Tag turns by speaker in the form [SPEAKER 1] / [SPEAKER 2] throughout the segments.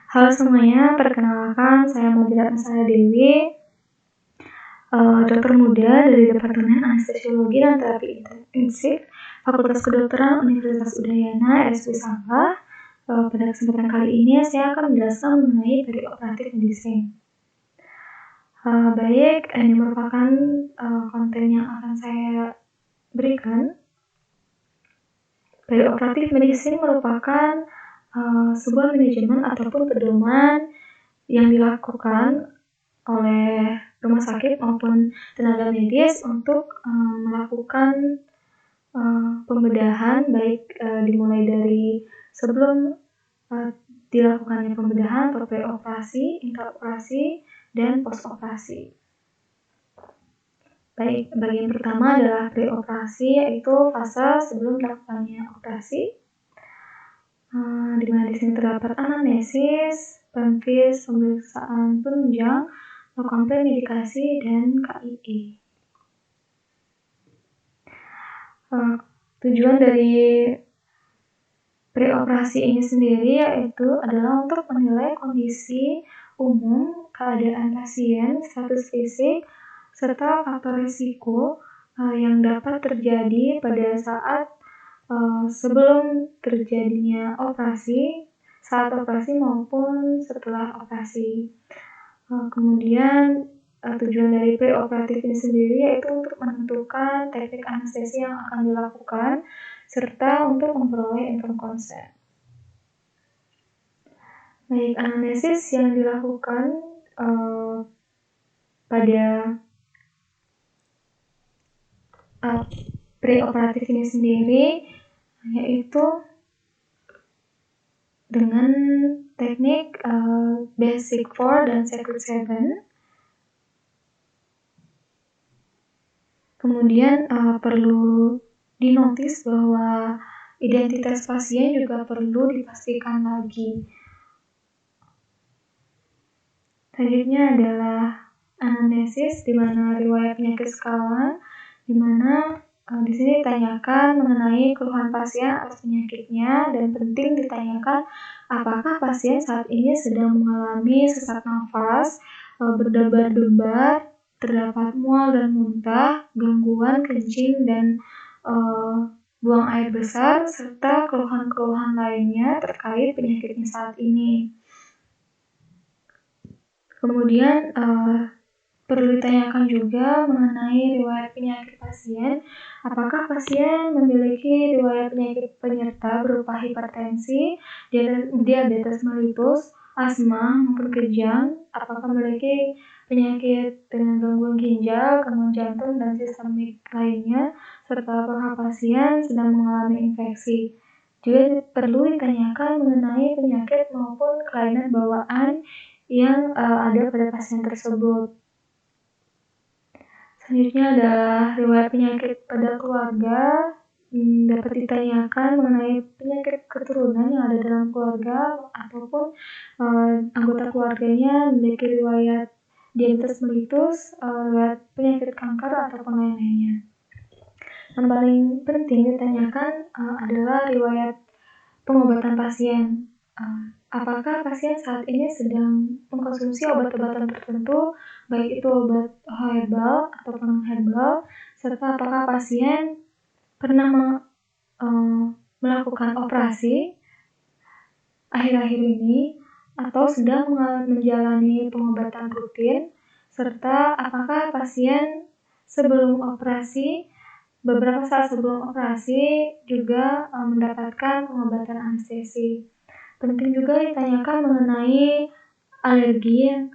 [SPEAKER 1] Halo semuanya, perkenalkan saya Madirat Nasaya Dewi, dokter muda dari Departemen Anestesiologi dan Terapi Intensif Fakultas Kedokteran Universitas Udayana RSUD Sabah. Pada kesempatan kali ini saya akan menjelaskan mengenai perioperatif medicine. Ini merupakan konten yang akan saya berikan. Perioperatif medicine merupakan sebuah manajemen ataupun pedoman yang dilakukan oleh rumah sakit maupun tenaga medis untuk melakukan pembedahan, baik dimulai dari sebelum dilakukannya pembedahan, preoperasi, intraoperasi, dan postoperasi. Baik, bagian pertama adalah preoperasi, yaitu fase sebelum dilakukannya operasi. Di mana di sini terdapat anamnesis, pemfis, pemeriksaan penunjang, komplain medikasi, dan KIE. Tujuan dari preoperasi ini sendiri yaitu adalah untuk menilai kondisi umum, keadaan pasien, status fisik, serta faktor risiko yang dapat terjadi pada saat sebelum terjadinya operasi, saat operasi maupun setelah operasi. Kemudian tujuan dari preoperatif ini sendiri yaitu untuk menentukan teknik anestesi yang akan dilakukan serta untuk memperoleh informed consent. Baik, anamnesis yang dilakukan pada preoperatif ini sendiri yaitu dengan teknik basic 4 dan secret 7. Kemudian perlu dinotis bahwa identitas pasien juga perlu dipastikan lagi. Selanjutnya adalah anamnesis, di mana riwayat penyakit sekawan, di mana di sini ditanyakan mengenai keluhan pasien atas penyakitnya, dan penting ditanyakan apakah pasien saat ini sedang mengalami sesak nafas, berdebar-debar, terdapat mual dan muntah, gangguan kencing dan buang air besar, serta keluhan-keluhan lainnya terkait penyakitnya saat ini. Kemudian perlu ditanyakan juga mengenai riwayat penyakit pasien. Apakah pasien memiliki riwayat penyakit penyerta berupa hipertensi, diabetes mellitus, asma, maupun kejang? Apakah memiliki penyakit dengan gangguan ginjal, gangguan jantung, dan sistemik lainnya? Serta apakah pasien sedang mengalami infeksi? Juga perlu ditanyakan mengenai penyakit maupun kelainan bawaan yang ada pada pasien tersebut. Selanjutnya adalah riwayat penyakit pada keluarga. Dapat ditanyakan mengenai penyakit keturunan yang ada dalam keluarga ataupun anggota keluarganya memiliki riwayat diabetes mellitus, riwayat penyakit kanker ataupun lain-lainnya. Yang paling penting ditanyakan adalah riwayat pengobatan pasien. Apakah pasien saat ini sedang mengkonsumsi obat-obatan tertentu, baik itu obat herbal atau non-herbal, serta apakah pasien pernah melakukan operasi akhir-akhir ini atau sedang menjalani pengobatan rutin, serta apakah pasien sebelum operasi, beberapa saat sebelum operasi juga mendapatkan pengobatan anestesi. Penting juga ditanyakan mengenai alergi yang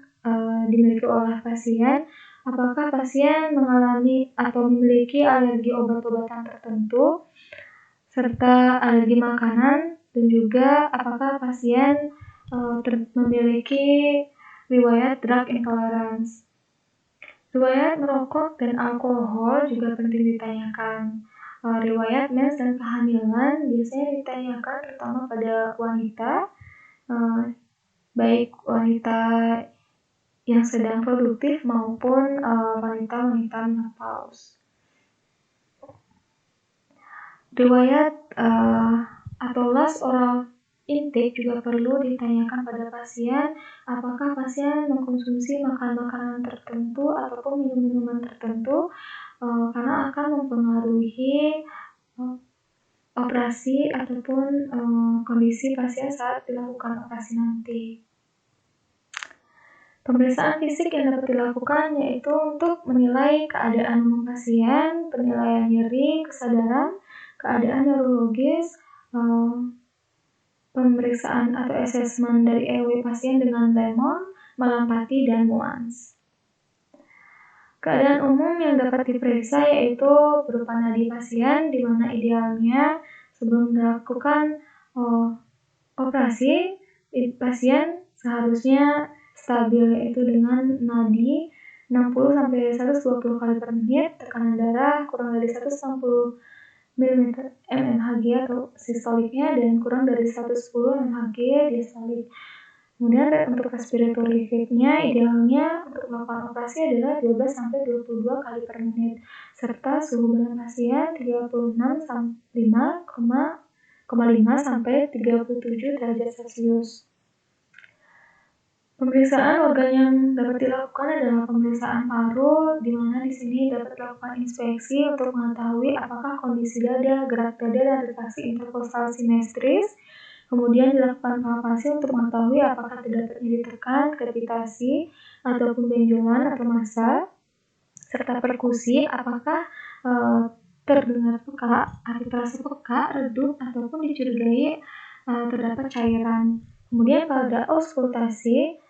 [SPEAKER 1] dimiliki oleh pasien. Apakah pasien mengalami atau memiliki alergi obat-obatan tertentu, serta alergi makanan, dan juga apakah pasien memiliki riwayat drug intolerance. Riwayat merokok dan alkohol juga penting ditanyakan. Riwayat mens dan kehamilan biasanya ditanyakan terutama pada wanita, baik wanita yang sedang produktif maupun wanita-wanita menopause. Riwayat atau last oral intake juga perlu ditanyakan pada pasien apakah pasien mengkonsumsi makanan-makanan tertentu ataupun minum-minuman tertentu karena akan mempengaruhi operasi ataupun kondisi pasien saat dilakukan operasi nanti. Pemeriksaan fisik yang dapat dilakukan yaitu untuk menilai keadaan umum pasien, penilaian nyeri, kesadaran, keadaan neurologis, pemeriksaan atau asesmen dari airway pasien dengan Lehmann, Malampati, dan Muans. Keadaan umum yang dapat diperiksa yaitu berupa nadi pasien, di mana idealnya sebelum dilakukan operasi, pasien seharusnya stabil yaitu dengan nadi 60-120 kali per menit, tekanan darah kurang dari 160 mmHg atau sistoliknya dan kurang dari 110 mmHg diastolik. Kemudian untuk respiratory rate-nya idealnya untuk melakukan operasi adalah 12-22 kali per menit serta suhu badan pasien 36,5 sampai 37 derajat Celcius. Pemeriksaan organ yang dapat dilakukan adalah pemeriksaan paru, di mana di sini dapat dilakukan inspeksi untuk mengetahui apakah kondisi dada, gerak dada, dan retraksi interkostal sinestris. Kemudian dilakukan palpasi untuk mengetahui apakah terdapat nyeri tekan, krepitasi, ataupun benjolan atau massa, serta perkusi apakah terdengar peka, artikulasi peka, redup, ataupun dicurigai terdapat cairan. Kemudian pada auskultasi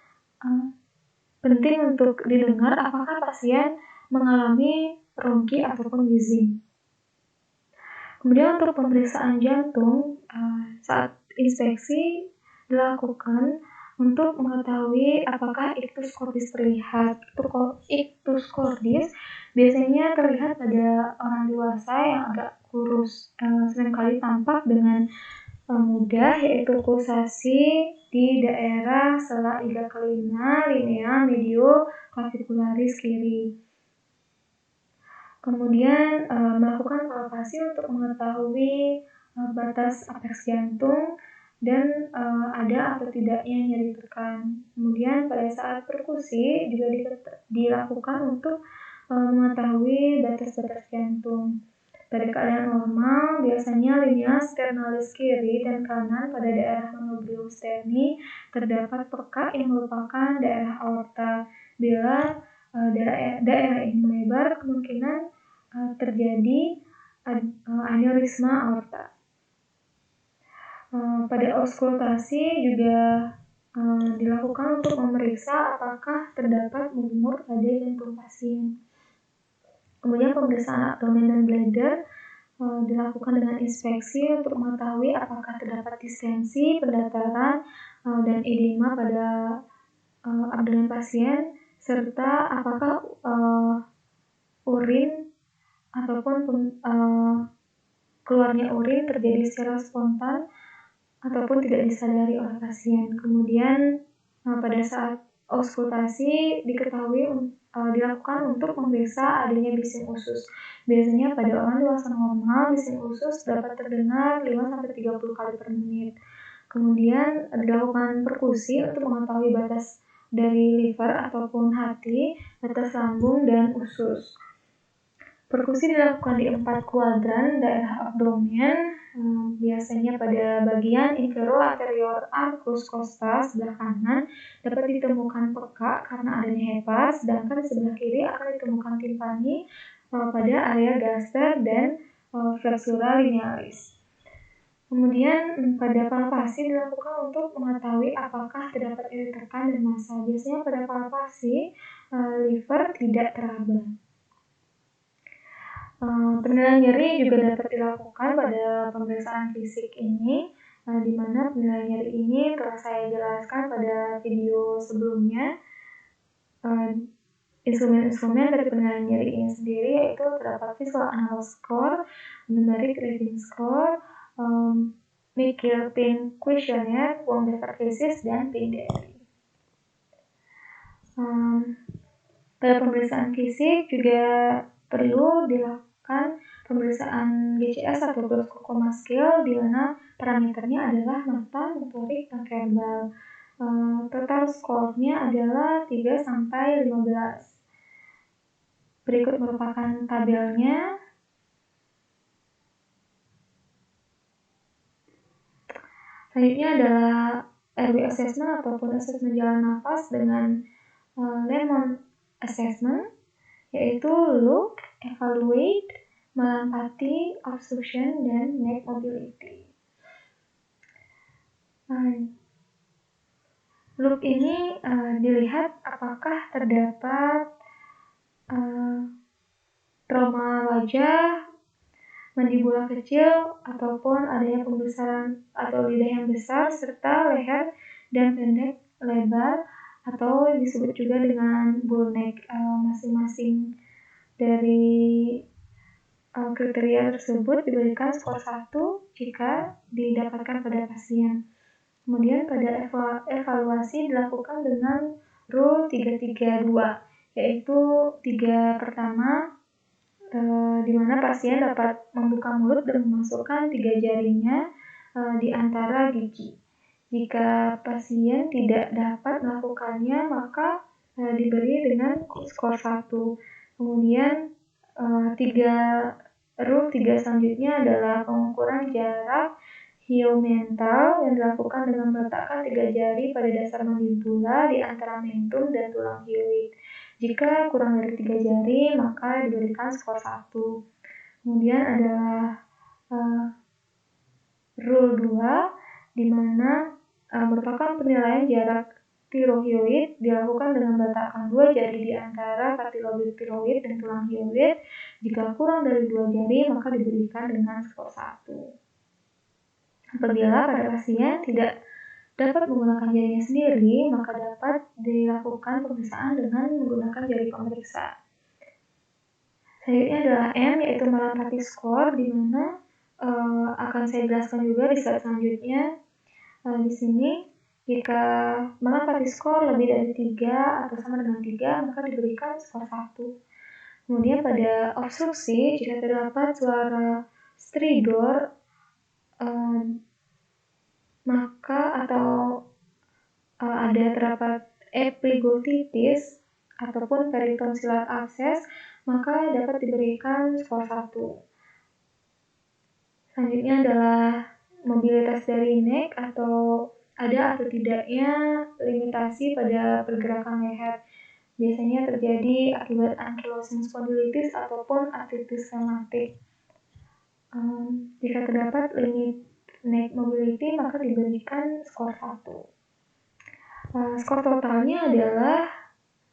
[SPEAKER 1] penting untuk didengar apakah pasien mengalami bronki ataupun wheezing. Kemudian untuk pemeriksaan jantung saat inspeksi dilakukan untuk mengetahui apakah ictus cordis terlihat. Ictus cordis biasanya terlihat pada orang dewasa yang agak kurus, seringkali tampak dengan mudah, yaitu pulsasi di daerah sela iga kelina, linea, medio, clavicularis kiri. Kemudian melakukan palpasi untuk mengetahui batas apeks jantung dan ada atau tidaknya nyeri tekan. Kemudian pada saat perkusi juga dilakukan untuk mengetahui batas-batas jantung. Pada keadaan normal, biasanya linea sternalis kiri dan kanan pada daerah manubrium sterni terdapat peka yang merupakan daerah aorta. Bila daerah ini melebar, kemungkinan terjadi aneurisma aorta. Pada auskultasi juga dilakukan untuk memeriksa apakah terdapat murmur pada jantung pasien. Kemudian pemeriksaan abdomen dan bladder dilakukan dengan inspeksi untuk mengetahui apakah terdapat distensi, pendataran, dan edema pada abdomen pasien, serta apakah urin ataupun keluarnya urin terjadi secara spontan ataupun tidak disadari oleh pasien. Kemudian pada saat auskultasi diketahui dilakukan untuk memeriksa adanya bising usus. Biasanya pada orang dewasa normal, bising usus dapat terdengar 5-30 kali per menit. Kemudian dilakukan perkusi untuk mengetahui batas dari liver ataupun hati, batas lambung, dan usus. Perkusi dilakukan di 4 kuadran daerah abdomen, biasanya pada bagian infero-anterior arcus costa sebelah kanan dapat ditemukan peka karena adanya hepas, sedangkan di sebelah kiri akan ditemukan timpani pada area gaster dan flexura linearis. Kemudian pada palpasi dilakukan untuk mengetahui apakah terdapat nyeri tekan dan massa. Biasanya pada palpasi liver tidak teraba. Penilaian nyeri juga dapat dilakukan pada pemeriksaan fisik ini, di mana penilaian nyeri ini telah saya jelaskan pada video sebelumnya. Instrumen-instrumen dari penilaian nyeri ini sendiri yaitu terdapat visual analog score, numeric reading score, Mikil Pain Questionnaire, Wong-Dever Cases, dan Pain Diary. Pada pemeriksaan fisik juga perlu dilakukan pemeriksaan GCS atau gross glaucoma scale, di mana parameternya adalah mata, motorik, dan verbal. Total skornya adalah 3 sampai 15. Berikut merupakan tabelnya. Selanjutnya adalah airway assessment ataupun assessment jalan nafas dengan Lehmann assessment, yaitu look, evaluate, melapati, obstruction, dan neck mobility. Look ini dilihat apakah terdapat trauma wajah, mandibula kecil, ataupun adanya pembesaran atau lidah yang besar, serta leher dan pendek lebar, atau disebut juga dengan bull neck. Masing-masing dari kriteria tersebut diberikan skor 1 jika didapatkan pada pasien. Kemudian pada evaluasi dilakukan dengan rule 332, yaitu 3 pertama, di mana pasien dapat membuka mulut dan memasukkan 3 jarinya di antara gigi. Jika pasien tidak dapat melakukannya, maka diberi dengan skor 1. Kemudian rule 3 selanjutnya adalah pengukuran jarak hyomental yang dilakukan dengan meletakkan 3 jari pada dasar mandibula di antara mentum dan tulang hyoid. Jika kurang dari 3 jari, maka diberikan skor 1. Kemudian adalah rule 2, di mana merupakan penilaian jarak tirohyoid dilakukan dengan meletakkan 2 jari di antara cartilage tiroid dan tulang hyoid. Jika kurang dari 2 jari, maka diberikan dengan skor 1. Apabila pada pasien tidak dapat menggunakan jarinya sendiri, maka dapat dilakukan pemeriksaan dengan menggunakan jari pemeriksa. Selanjutnya adalah M, yaitu melapati skor, di mana akan saya jelaskan juga di slide selanjutnya. Di sini, jika melapati skor lebih dari 3 atau sama dengan 3, maka diberikan skor 1. Kemudian pada obstruksi, jika terdapat suara stridor, maka atau ada terdapat epiglotitis ataupun peritonsillar abscess, maka dapat diberikan skor 1. Selanjutnya adalah mobilitas dari neck, atau ada atau tidaknya limitasi pada pergerakan leher. Biasanya terjadi akibat ankylosing spondylitis ataupun artritis rheumatik. Jika terdapat limit neck mobility, maka diberikan skor 1. Skor totalnya adalah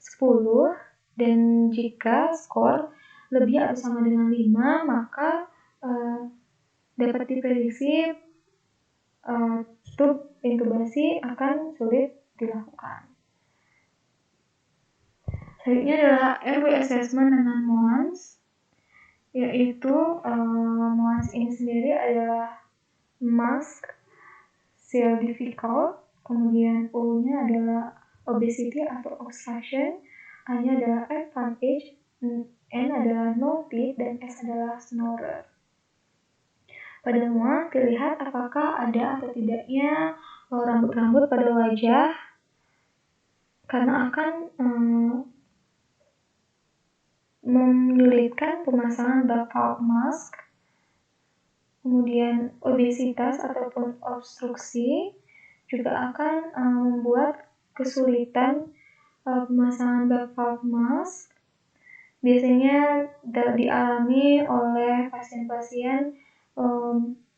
[SPEAKER 1] 10, dan jika skor lebih atau sama dengan 5, maka dapat diprediksi tube intubasi akan sulit dilakukan. Selanjutnya adalah airway assessment dengan MOANS, yaitu MOANS ini sendiri adalah mask, seal difficult, kemudian O-nya adalah obesity atau obstruction, A-nya adalah advantage, N adalah no teeth, dan S adalah snorer. Pada MOANS dilihat apakah ada atau tidaknya rambut-rambut pada wajah, karena akan menyulitkan pemasangan Baphomet mask. Kemudian obesitas ataupun obstruksi juga akan membuat kesulitan pemasangan Baphomet mask. Biasanya dialami oleh pasien-pasien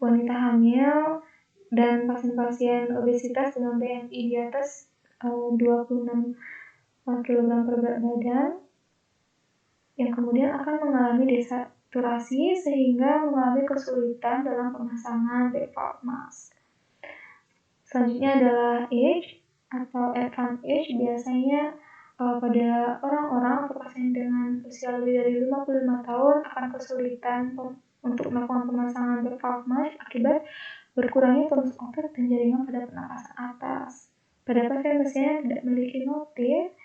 [SPEAKER 1] wanita hamil dan pasien-pasien obesitas dengan BMI di atas 26 kg per berat badan, yang kemudian akan mengalami desaturasi sehingga mengalami kesulitan dalam pemasangan Baphomet mask. Selanjutnya adalah age atau advanced age. Biasanya pada orang-orang atau pasien dengan usia lebih dari 55 tahun akan kesulitan untuk melakukan pemasangan Baphomet mask akibat berkurangnya tonus otot dan jaringan pada pernapasan atas. Pada pasien-pasien yang tidak memiliki notif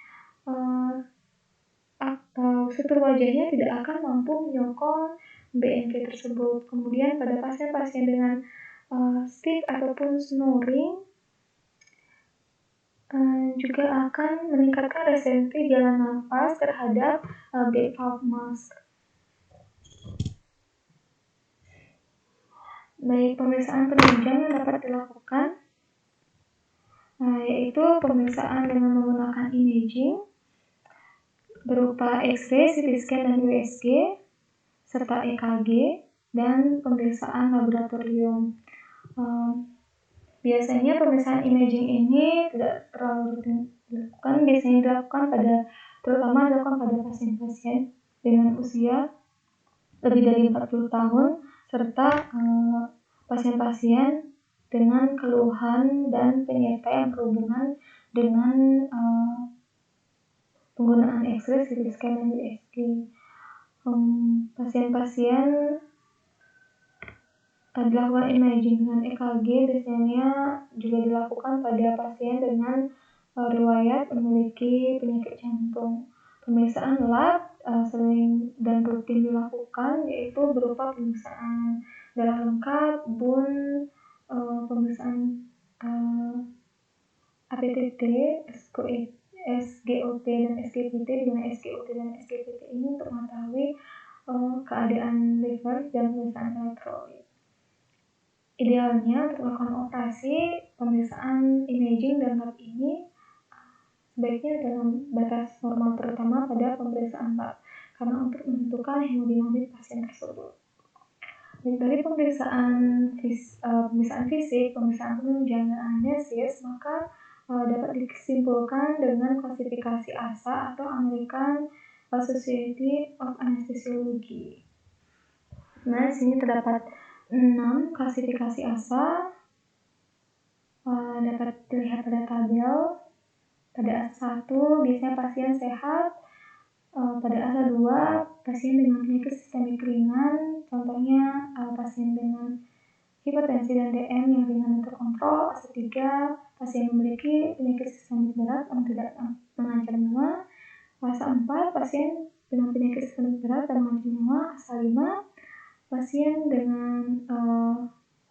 [SPEAKER 1] atau struktur wajahnya tidak akan mampu menyokong BNP tersebut. Kemudian pada pasien-pasien dengan sleep ataupun snoring juga akan meningkatkan resistenssi jalan nafas terhadap bed valve mask. Baik, pemeriksaan penunjang yang dapat dilakukan yaitu pemeriksaan dengan menggunakan imaging berupa X-ray, CT scan, dan USG, serta EKG, dan pemeriksaan laboratorium. Biasanya pemeriksaan imaging ini tidak terlalu rutin dilakukan, biasanya terutama dilakukan pada pasien-pasien dengan usia lebih dari 40 tahun, serta pasien-pasien dengan keluhan dan penyerta yang berhubungan dengan penggunaan X-ray, CT scan, dan USG. Pasien-pasien dilakukan imaging dengan EKG biasanya juga dilakukan pada pasien dengan riwayat memiliki penyakit jantung. Pemeriksaan lab sering dan rutin dilakukan yaitu berupa pemeriksaan darah lengkap, BUN, pemeriksaan APTT, SGOT, dan SGPT, dengan SGOT dan SGPT ini untuk mengetahui keadaan liver dan pemeriksaan elektrolit. Idealnya untuk melakukan operasi, pemeriksaan imaging dan lab ini sebaiknya dalam batas normal, terutama pada pemeriksaan lab, karena untuk menentukan hemodinamik pasien tersebut. Dari pemeriksaan fisik, pemeriksaan penunjang dan anamnesis, maka dapat disimpulkan dengan klasifikasi ASA atau American Society of Anesthesiology. Nah, di sini terdapat 6 klasifikasi ASA, dapat dilihat pada tabel. Pada ASA 1 biasanya pasien sehat, pada ASA 2 pasien dengan penyakit sistemik ringan, contohnya pasien dengan hipertensi dan DM yang ringan dan terkontrol. ASA 3 pasien memiliki penyakit sistemik berat yang tidak mengancam nyawa. ASA 4 pasien dengan penyakit sistemik berat dan mengancam nyawa. ASA 5 pasien dengan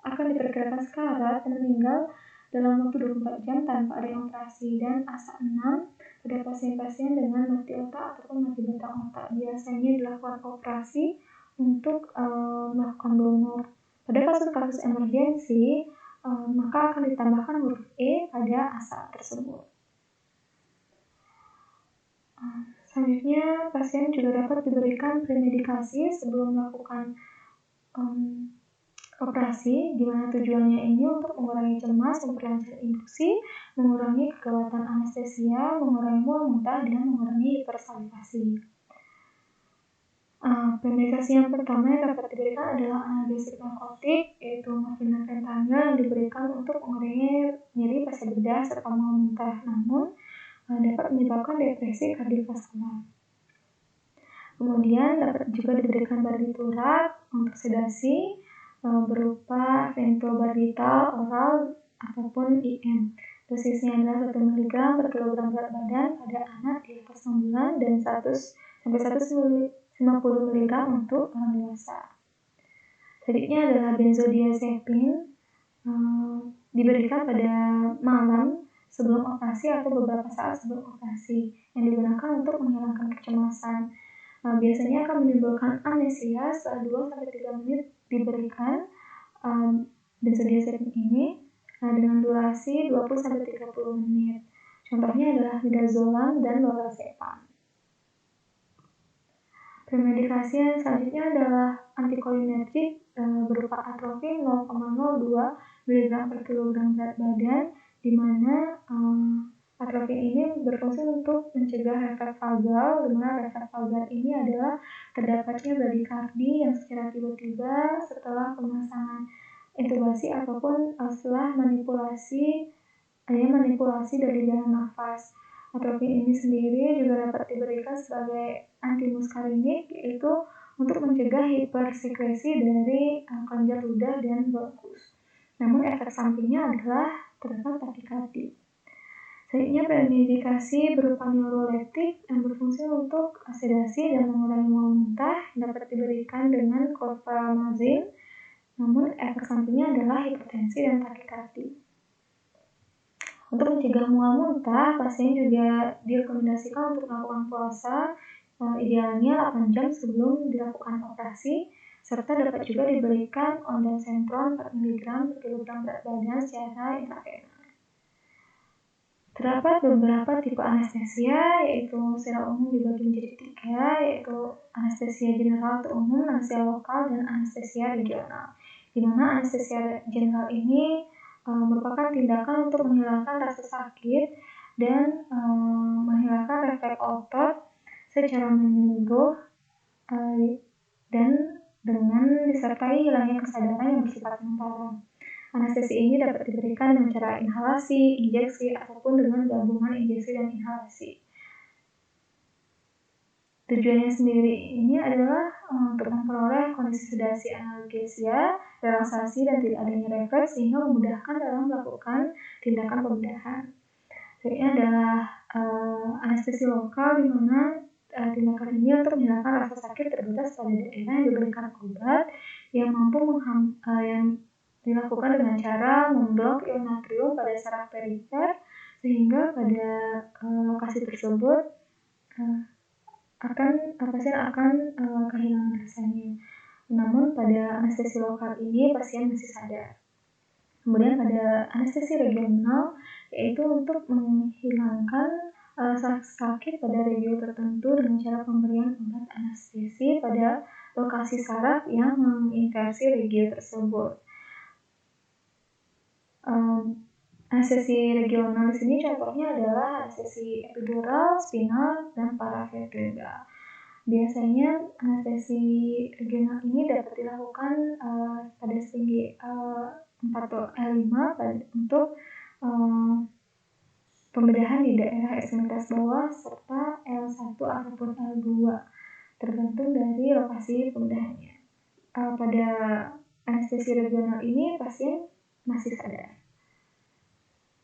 [SPEAKER 1] akan diperkirakan sekarat dan meninggal dalam waktu 24 jam tanpa ada operasi. Dan ASA 6 pada pasien-pasien dengan mati otak ataupun mati batang otak, biasanya dilakukan operasi untuk melakukan donor. Pada kasus-kasus emergensi, maka akan ditambahkan huruf E pada ASA tersebut. Selanjutnya, pasien juga dapat diberikan premedikasi sebelum melakukan operasi, di mana tujuannya ini untuk mengurangi cemas, memperlancar induksi, mengurangi kegawatan anestesia, mengurangi mual muntah, dan mengurangi hipersalivasi. Premedikasi yang pertama yang dapat diberikan adalah analgesik narkotik, yaitu morfina fentanyl yang diberikan untuk mengurangi nyeri pasca bedah serta mual muntah, namun dapat menyebabkan depresi kardiovaskular. Kemudian dapat juga diberikan barbiturat untuk sedasi berupa fenobarbital oral ataupun IM. Dosisnya adalah 1 mg per kilogram berat badan pada anak di atas 6 bulan dan 100-150 mg untuk orang dewasa. Selanjutnya adalah benzodiazepin, diberikan pada malam sebelum operasi atau beberapa saat sebelum operasi, yang digunakan untuk menghilangkan kecemasan. Biasanya akan menimbulkan amnesia setelah 2-3 menit diberikan benzodiazepin ini dengan durasi 20-30 menit. Contohnya adalah midazolam dan lorazepam. Premedikasi yang selanjutnya adalah antikolinergik berupa atropin 0,02 mg per kilogram berat badan, di mana atropin ini berfungsi untuk mencegah refleks vagal, di mana refleks vagal ini adalah terdapatnya bradikardi yang secara tiba-tiba setelah pemasangan intubasi ataupun setelah manipulasi dari jalan nafas. Atropin ini sendiri juga dapat diberikan sebagai antimuskarinik, yaitu untuk mencegah hipersekresi dari kelenjar ludah dan bronkus. Namun efek sampingnya adalah terdapat takikardi. Selanjutnya medikasi berupa neuroleptik yang berfungsi untuk sedasi dan mengurangi mual muntah dapat diberikan dengan chlorpromazine, namun efek sampingnya adalah hipertensi dan takikardi. Untuk mencegah mual muntah, pasien juga direkomendasikan untuk melakukan puasa idealnya 8 jam sebelum dilakukan operasi, serta dapat juga diberikan ondansetron 4 mg per kilogram berat badan secara intravenous. Terdapat beberapa tipe anestesia, yaitu secara umum dibagi menjadi 3, yaitu anestesia general atau umum, anestesia lokal, dan anestesia regional. Di mana anestesia general ini merupakan tindakan untuk menghilangkan rasa sakit dan menghilangkan refleks otot secara menyeluruh dan dengan disertai hilangnya kesadaran yang bersifat sementara. Anestesi ini dapat diberikan dengan cara inhalasi, injeksi, ataupun dengan gabungan injeksi dan inhalasi. Tujuannya sendiri ini adalah untuk memperoleh kondisi sedasi analgesia, relaksasi, dan tidak adanya refleks sehingga memudahkan dalam melakukan tindakan pembedahan. Ini adalah anestesi lokal di mana tindakan ini untuk menghilangkan rasa sakit terbatas pada daerah yang diberikan obat yang mampu yang dilakukan dengan cara memblok ion natrium pada saraf perifer sehingga pada lokasi tersebut pasien akan kehilangan rasanya. Namun pada anestesi lokal ini pasien masih sadar. Kemudian pada anestesi regional yaitu untuk menghilangkan sakit pada regio tertentu dengan cara pemberian obat anestesi pada lokasi saraf yang menginversi regio tersebut. Anestesi regional di sini contohnya adalah anestesi epidural, spinal, dan paravertebral. Biasanya anestesi regional ini dapat dilakukan pada setinggi 4 atau L5 untuk pembedahan di daerah ekstremitas bawah serta L1 ataupun L2 tergantung dari lokasi pembedahannya. Pada anestesi regional ini pasien masih sadar.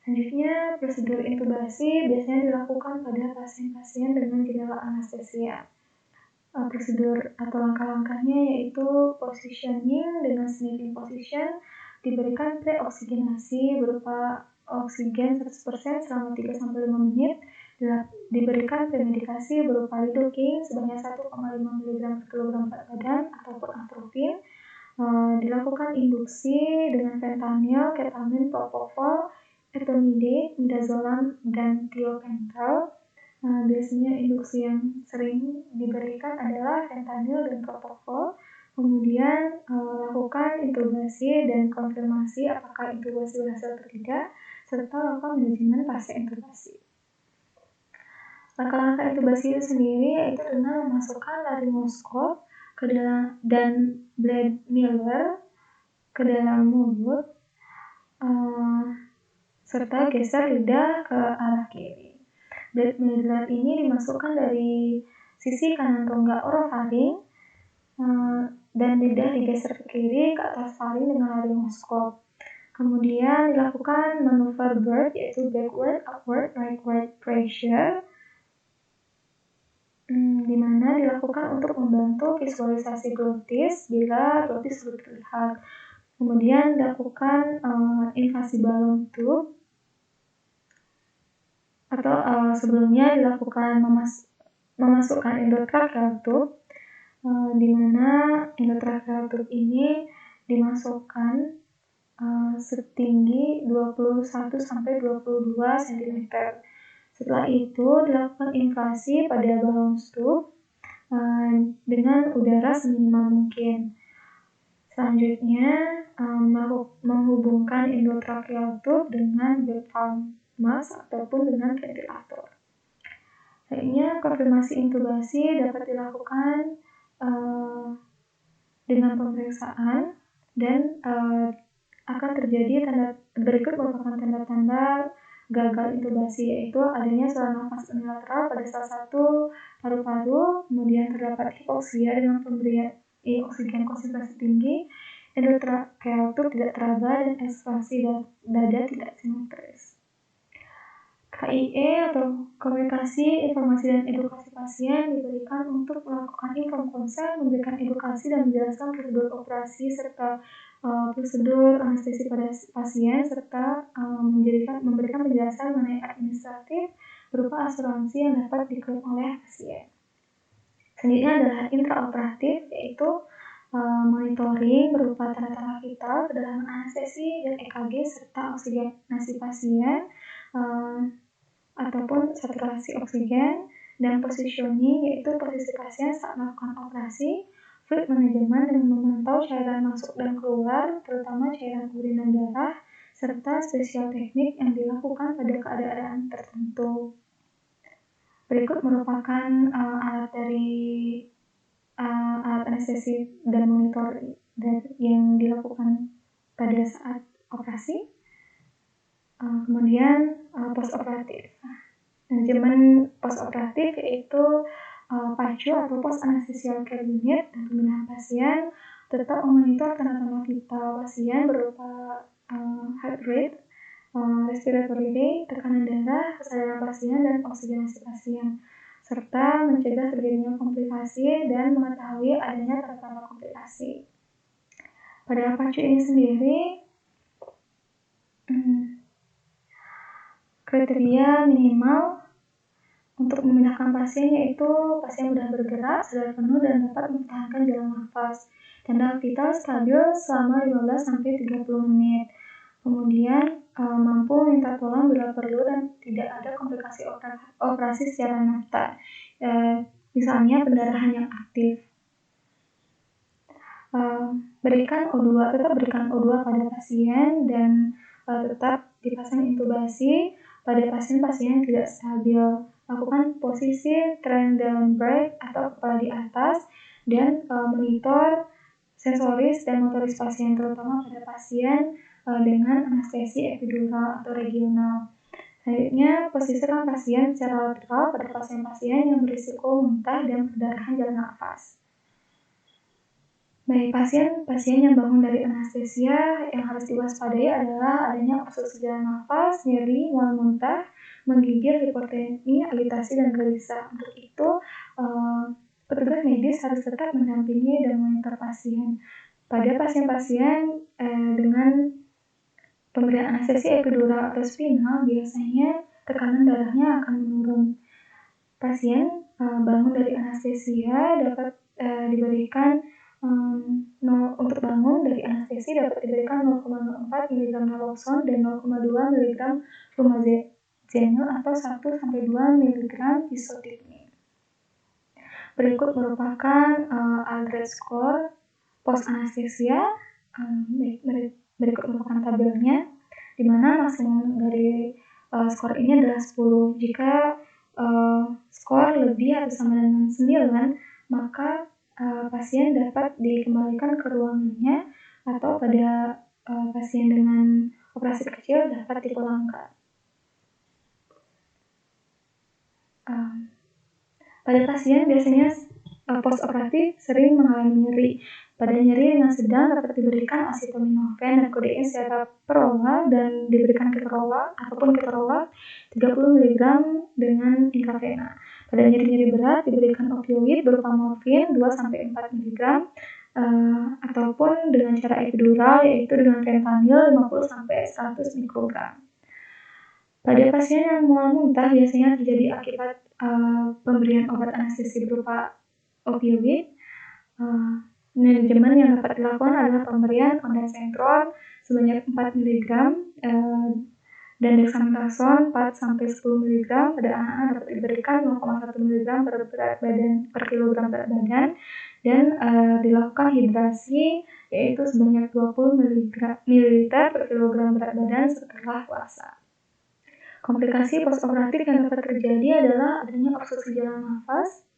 [SPEAKER 1] Selanjutnya, prosedur intubasi biasanya dilakukan pada pasien-pasien dengan gejala anestesia. Prosedur atau langkah-langkahnya yaitu positioning dengan sniffing position, diberikan pre-oksigenasi berupa oksigen 100% selama 3-5 menit, diberikan premedikasi berupa lidocaine sebanyak 1,5 mg per kilogram berat badan ataupun atropin, dilakukan induksi dengan fentanyl, ketamin, propofol, etomidate, midazolam, dan thiopental. Biasanya induksi yang sering diberikan adalah fentanyl dan propofol. Kemudian lakukan intubasi dan konfirmasi apakah intubasi berhasil atau tidak, serta lakukan manajemen pasca intubasi. Langkah-langkah intubasi itu sendiri yaitu dengan memasukkan laryngoskop ke dalam dan blade Miller ke dalam mulut, serta geser lidah ke arah kiri. Blade Miller ini dimasukkan dari sisi kanan rongga orofaring dan lidah digeser ke kiri ke atas faring dengan laryngoskop. Kemudian dilakukan manuver BIRD yaitu backward, upward, rightward pressure, di mana dilakukan untuk membantu visualisasi glotis bila glotis belum terlihat. Kemudian dilakukan invasi balon tube atau sebelumnya dilakukan memasukkan endotracheal tube, di mana endotracheal tube ini dimasukkan setinggi 21-22 cm. Setelah itu dilakukan invasi pada balon tube dengan udara seminimal mungkin. Selanjutnya menghubungkan endotracheal tube dengan diaphragm mask ataupun dengan ventilator. Selanjutnya konfirmasi intubasi dapat dilakukan dengan pemeriksaan dan akan terjadi berikut merupakan tanda-tanda gagal intubasi, yaitu adanya saluran nafas unilateral pada salah satu paru-paru, kemudian terdapat hipoksia dengan pemberian oksigen konsentrasi tinggi, endotracheal tube tidak teraba, dan ekspansi dada tidak simetris. HIE atau komunikasi, informasi, dan edukasi pasien diberikan untuk melakukan inform konsen, memberikan edukasi dan menjelaskan prosedur operasi serta prosedur anestesi pada pasien, serta memberikan penjelasan mengenai administratif berupa asuransi yang dapat diklaim oleh pasien. Selanjutnya adalah intraoperatif, yaitu monitoring berupa tanda-tanda vital, kedalaman anestesi dan EKG serta oksigenasi pasien ataupun saturasi oksigen, dan positioning, yaitu posisi pasien saat melakukan operasi, fluid manajemen dengan memantau cairan masuk dan keluar, terutama cairan urin dan darah, serta spesial teknik yang dilakukan pada keadaan tertentu. Berikut merupakan alat anestesi dan monitor yang dilakukan pada saat operasi. Kemudian post-operatif. Manajemen post-operatif yaitu PACU atau Post Anesthesial Care Unit dan pembinaan pasien tetap memonitor tanda-tanda vital pasien berupa heart rate, respiratory rate, tekanan darah, kesadaran pasien, dan oksigenasi pasien, serta mencegah terjadinya komplikasi dan mengetahui adanya tanda-tanda komplikasi. Pada PACU ini sendiri, kriteria minimal untuk memindahkan pasien yaitu pasien mudah bergerak, sadar penuh, dan dapat mempertahankan jalan nafas. Tanda vital stabil selama 15-30 menit. Kemudian mampu minta tolong bila perlu dan tidak ada komplikasi operasi secara nyata. Misalnya pendarahan yang aktif. Tetap berikan O2 pada pasien dan tetap dipasang intubasi pada pasien-pasien yang tidak stabil. Lakukan posisi triangle break atau kepala di atas dan monitor sensoris dan motoris pasien, terutama pada pasien dengan anestesi epidural atau regional. Selanjutnya, posisikan pasien secara lateral pada pasien-pasien yang berisiko muntah dan perdarahan jalan nafas. Bagi pasien yang bangun dari anestesia, yang harus diwaspadai adalah adanya obstruksi jalan nafas, nyeri, mual muntah, menggigil, hipotermia, agitasi, dan gelisah. Untuk itu, petugas medis harus tetap mendampingi dan monitor pasien. Pada pasien-pasien dengan pemberian anestesi epidural atau spinal, biasanya tekanan darahnya akan menurun. Pasien bangun dari anestesia dapat diberikan untuk bangun dari anestesi dapat diberikan 0,04 mg naloxone dan 0,2 mg flumazenil atau 1-2 mg isotretinoin. Berikut merupakan Aldred score post anestesia. Berikut merupakan tabelnya, di mana maksimum dari skor ini adalah 10. Jika skor lebih atau sama dengan 9, maka pasien dapat dikembalikan ke ruangannya, atau pada pasien dengan operasi kecil dapat dipulangkan. Pada pasien biasanya post-operatif sering mengalami nyeri. Pada nyeri yang sedang dapat diberikan acetaminophen dan kodein secara peroral dan diberikan keterolak 30 mg dengan intravena. Pada nyeri-nyeri berat diberikan opioid berupa morfin 2-4 mg ataupun dengan cara epidural yaitu dengan fentanyl 50-100 mikrogram. Pada pasien yang mual muntah biasanya terjadi akibat pemberian obat anestesi berupa opioid. Manajemen yang dapat dilakukan adalah pemberian ondansetron sebanyak 4 mg dan dexamethasone 4-10 mg. Pada anak-anak dapat diberikan 0,1 mg per kilogram berat badan dan dilakukan hidrasi yaitu sebanyak 20 ml per kilogram berat badan setelah puasa. Komplikasi postoperatif yang dapat terjadi adalah adanya obstruksi jalan nafas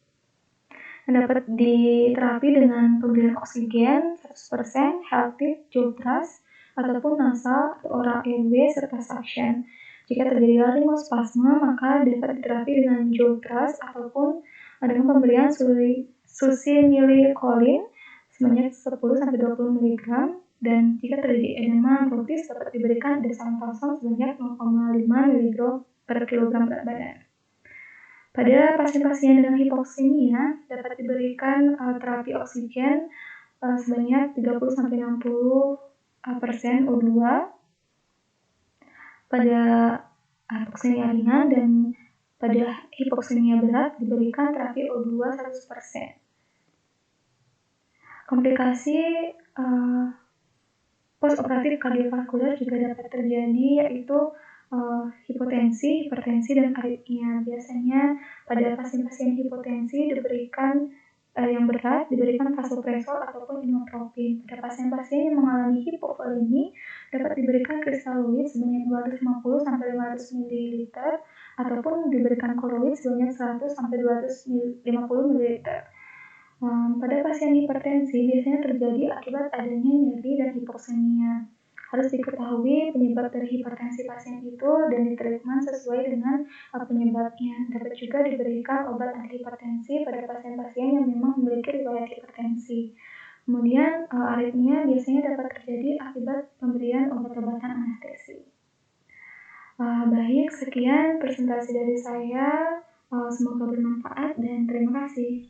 [SPEAKER 1] yang dapat diterapi dengan pemberian oksigen 100%, healthy, jaw thrust, ataupun nasal atau oral airway serta suction. Jika terjadi laringospasme, maka dapat diterapi dengan jaw thrust ataupun dengan pemberian succinylcholine sebanyak 10-20 mg. Dan jika terjadi edema bronkitis dapat diberikan dexamethasone sebanyak 0,5 mg per kilogram berat badan. Pada pasien-pasien dengan hipoksemia dapat diberikan terapi oksigen sebanyak 30-60% O2 pada hipoksemia ringan, dan pada hipoksemia berat diberikan terapi O2 100%. Komplikasi postoperatif kardiovaskular juga dapat terjadi, yaitu hipotensi, hipertensi, dan aritmia. Biasanya pada pasien-pasien hipotensi diberikan yang berat diberikan vasopresor ataupun inotropin. Pada pasien-pasien yang mengalami hipovolemi dapat diberikan kristaloid sebanyak 250-500 ml ataupun diberikan koloid sebanyak 100-250 ml. Pada pasien hipertensi biasanya terjadi akibat adanya nyeri dan hipoksemia. Harus diketahui penyebab dari hipertensi pasien itu dan ditreatment sesuai dengan penyebabnya. Dapat juga diberikan obat antihipertensi pada pasien-pasien yang memang memiliki riwayat hipertensi. Kemudian aritmia biasanya dapat terjadi akibat pemberian obat-obatan anestesi. Baik, sekian presentasi dari saya. Semoga bermanfaat dan terima kasih.